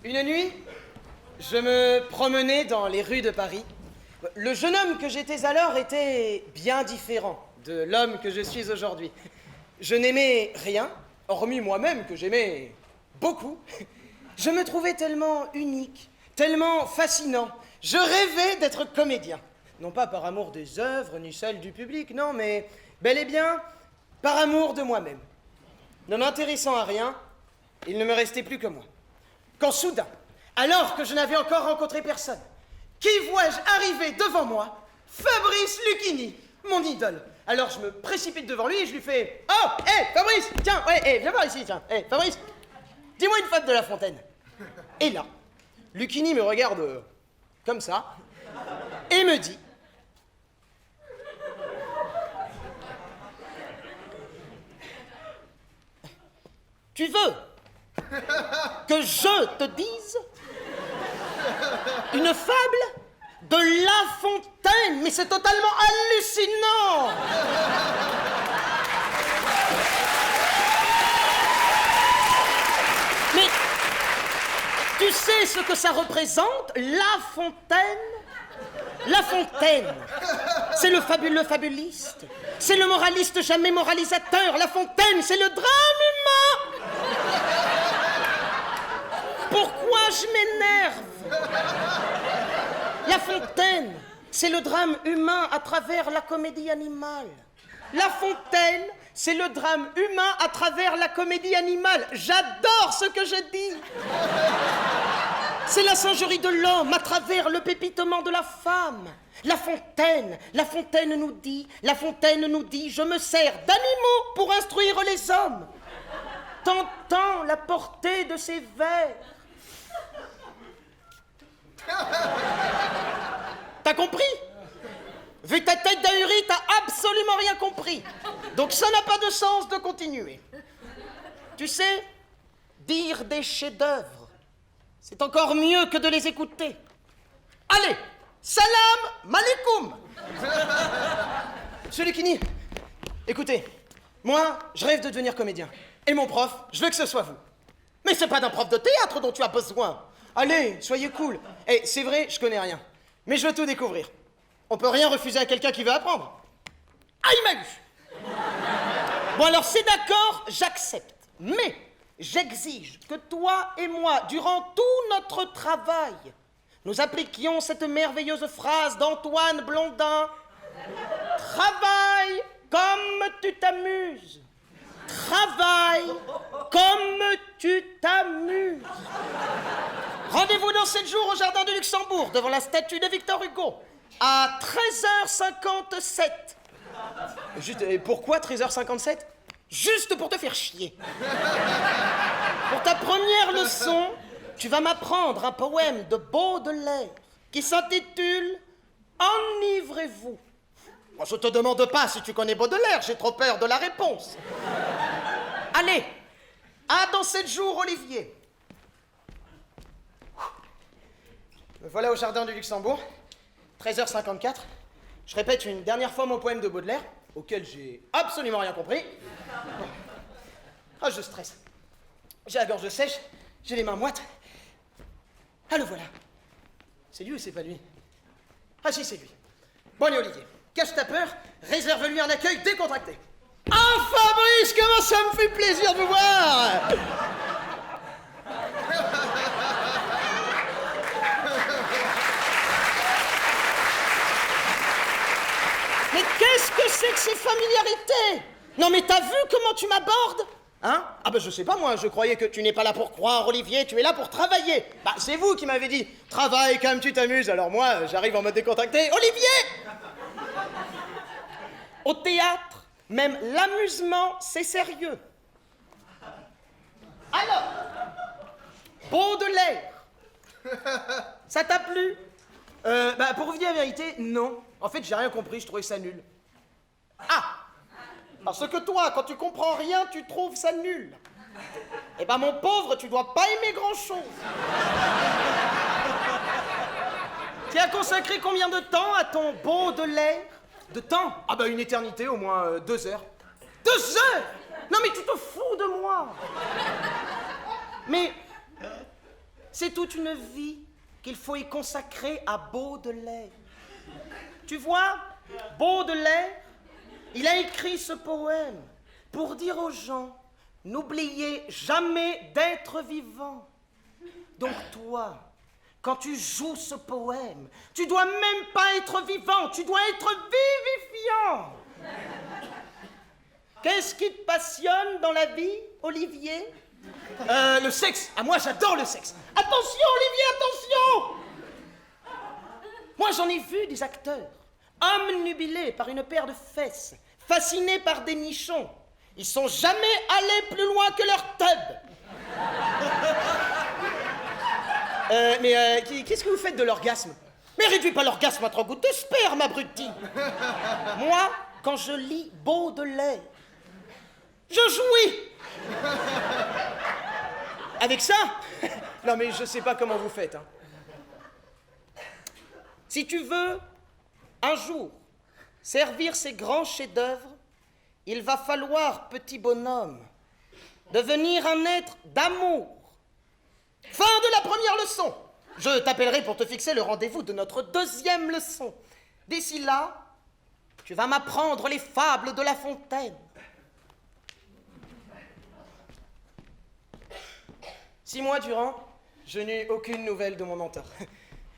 Une nuit, je me promenais dans les rues de Paris. Le jeune homme que j'étais alors était bien différent de l'homme que je suis aujourd'hui. Je n'aimais rien, hormis moi-même que j'aimais beaucoup. Je me trouvais tellement unique, tellement fascinant. Je rêvais d'être comédien. Non pas par amour des œuvres, ni celles du public, non, mais bel et bien par amour de moi-même. Ne m'intéressant à rien, il ne me restait plus que moi. Quand soudain, alors que je n'avais encore rencontré personne, qui vois-je arriver devant moi? Fabrice Lucchini, mon idole. Alors je me précipite devant lui et je lui fais « Oh, hé, Fabrice, tiens, ouais, viens voir ici, tiens. Hé, Fabrice, dis-moi une fable de La Fontaine. » Et là, Lucchini me regarde comme ça et me dit « Tu veux que je te dise une fable de La Fontaine? Mais c'est totalement hallucinant! » Mais tu sais ce que ça représente, La Fontaine? La Fontaine, c'est le fabuleux fabuliste, c'est le moraliste jamais moralisateur. La Fontaine, c'est le drame humain. Pourquoi je m'énerve? La Fontaine, c'est le drame humain à travers la comédie animale. La Fontaine, c'est le drame humain à travers la comédie animale. J'adore ce que je dis. C'est la singerie de l'homme à travers le pépitement de la femme. La Fontaine nous dit, je me sers d'animaux pour instruire les hommes. T'entends la portée de ses vers. T'as compris? Vu ta tête d'ahuri, t'as absolument rien compris. Donc ça n'a pas de sens de continuer. Tu sais, dire des chefs-d'œuvre, c'est encore mieux que de les écouter. Allez, salam malekoum. Monsieur Lucchini, écoutez, moi, je rêve de devenir comédien. Et mon prof, je veux que ce soit vous. Mais c'est pas d'un prof de théâtre dont tu as besoin. Allez, soyez cool. Et c'est vrai, je connais rien. Mais je veux tout découvrir. On peut rien refuser à quelqu'un qui veut apprendre. Ah, il m'a eu. Bon, alors c'est d'accord, j'accepte. Mais j'exige que toi et moi, durant tout notre travail, nous appliquions cette merveilleuse phrase d'Antoine Blondin. Travaille comme tu t'amuses. Travaille comme tu t'amuses. Rendez-vous dans 7 jours au Jardin du Luxembourg, devant la statue de Victor Hugo, à 13h57. Juste, et pourquoi 13h57? Juste pour te faire chier. Pour ta première leçon, tu vas m'apprendre un poème de Baudelaire qui s'intitule « Enivrez-vous ». Moi, je te demande pas si tu connais Baudelaire, j'ai trop peur de la réponse. Allez, à dans 7 jours, Olivier. Me voilà au Jardin du Luxembourg, 13h54. Je répète une dernière fois mon poème de Baudelaire, auquel j'ai absolument rien compris. Ah, je stresse. J'ai la gorge sèche, j'ai les mains moites. Ah, le voilà. C'est lui ou c'est pas lui? Ah si, c'est lui. Bon, allez, Olivier, cache ta peur, réserve-lui un accueil décontracté. Ah, Fabrice, comment ça me fait plaisir de vous voir! Mais qu'est-ce que c'est que ces familiarités? Non mais t'as vu comment tu m'abordes? Hein? Ah ben je sais pas moi, je croyais que tu n'es pas là pour croire, Olivier, tu es là pour travailler. Bah c'est vous qui m'avez dit, travaille comme tu t'amuses, alors moi j'arrive en mode décontracté. Olivier! Au théâtre, même l'amusement c'est sérieux. Alors, Baudelaire, ça t'a plu? Bah pour vous dire la vérité, non. En fait, j'ai rien compris, je trouvais ça nul. Ah! Parce que toi, quand tu comprends rien, tu trouves ça nul. Eh ben, mon pauvre, tu dois pas aimer grand-chose. Tu as consacré combien de temps à ton Baudelaire? De temps? Ah bah, une éternité, au moins 2 heures. 2 heures? Non mais tu te fous de moi. Mais C'est toute une vie qu'il faut y consacrer à Baudelaire. Tu vois, Baudelaire, il a écrit ce poème pour dire aux gens, n'oubliez jamais d'être vivant. Donc toi, quand tu joues ce poème, tu dois même pas être vivant, tu dois être vivifiant. Qu'est-ce qui te passionne dans la vie, Olivier? Le sexe. Ah, moi, j'adore le sexe. Attention, Olivier, attention! Moi, j'en ai vu des acteurs, omnubilés par une paire de fesses, fascinés par des nichons. Ils sont jamais allés plus loin que leur tub. Qu'est-ce que vous faites de l'orgasme? Mais réduis pas l'orgasme à 3 gouttes de sperme, abruti. Moi, quand je lis Baudelaire, je jouis. Avec ça? Non, mais je sais pas comment vous faites. Hein. Si tu veux, un jour, servir ces grands chefs-d'œuvre, il va falloir, petit bonhomme, devenir un être d'amour. Fin de la première leçon. Je t'appellerai pour te fixer le rendez-vous de notre deuxième leçon. D'ici là, tu vas m'apprendre les fables de La Fontaine. 6 mois durant, je n'eus aucune nouvelle de mon mentor.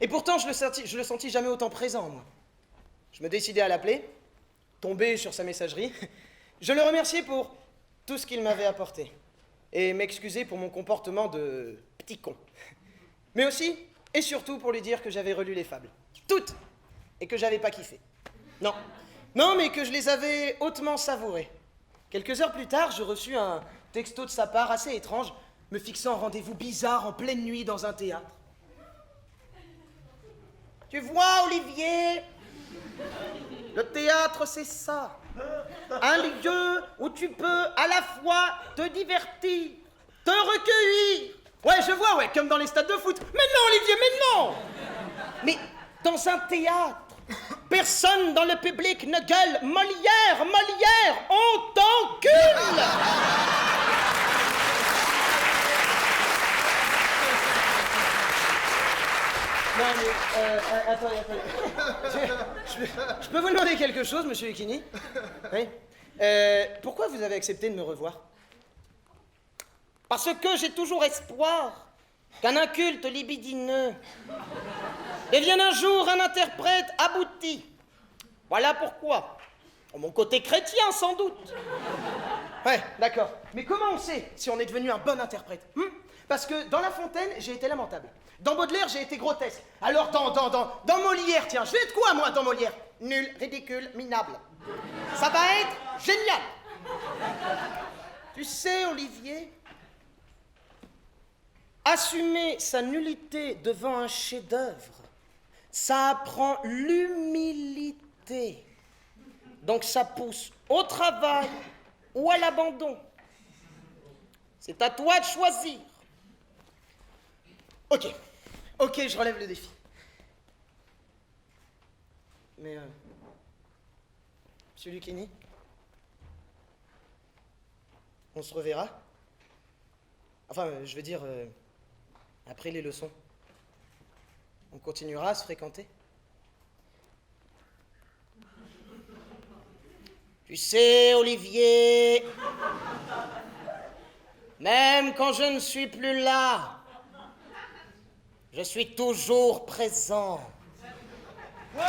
Et pourtant, je le sentis jamais autant présent, moi. Je me décidai à l'appeler, tomber sur sa messagerie. Je le remerciai pour tout ce qu'il m'avait apporté. Et m'excuser pour mon comportement de petit con. Mais aussi, et surtout, pour lui dire que j'avais relu les fables. Toutes! Et que j'avais pas kiffé. Non. Non, mais que je les avais hautement savourées. Quelques heures plus tard, je reçus un texto de sa part assez étrange, me fixant un rendez-vous bizarre en pleine nuit dans un théâtre. Tu vois, Olivier, le théâtre, c'est ça. Un lieu où tu peux à la fois te divertir, te recueillir. Ouais, je vois, ouais, comme dans les stades de foot. Mais non, Olivier, mais non! Mais dans un théâtre, personne dans le public ne gueule « Molière, Molière, on t'encule !» Non, mais, attendez. Je peux vous demander quelque chose, monsieur Lucchini? Oui. Pourquoi vous avez accepté de me revoir? Parce que j'ai toujours espoir qu'un inculte libidineux devienne un jour un interprète abouti. Voilà pourquoi. Pour mon côté chrétien, sans doute. Ouais, d'accord. Mais comment on sait si on est devenu un bon interprète? Parce que dans La Fontaine, j'ai été lamentable. Dans Baudelaire, j'ai été grotesque. Alors dans Molière, tiens, je vais être quoi, moi, dans Molière? Nul, ridicule, minable. Ça va être génial. Tu sais, Olivier, assumer sa nullité devant un chef-d'œuvre, ça apprend l'humilité. Donc ça pousse au travail ou à l'abandon. C'est à toi de choisir. Ok, je relève le défi. Mais, monsieur Lucchini, on se reverra? Enfin, je veux dire, après les leçons. On continuera à se fréquenter? Tu sais, Olivier, même quand je ne suis plus là, je suis toujours présent. Ouais!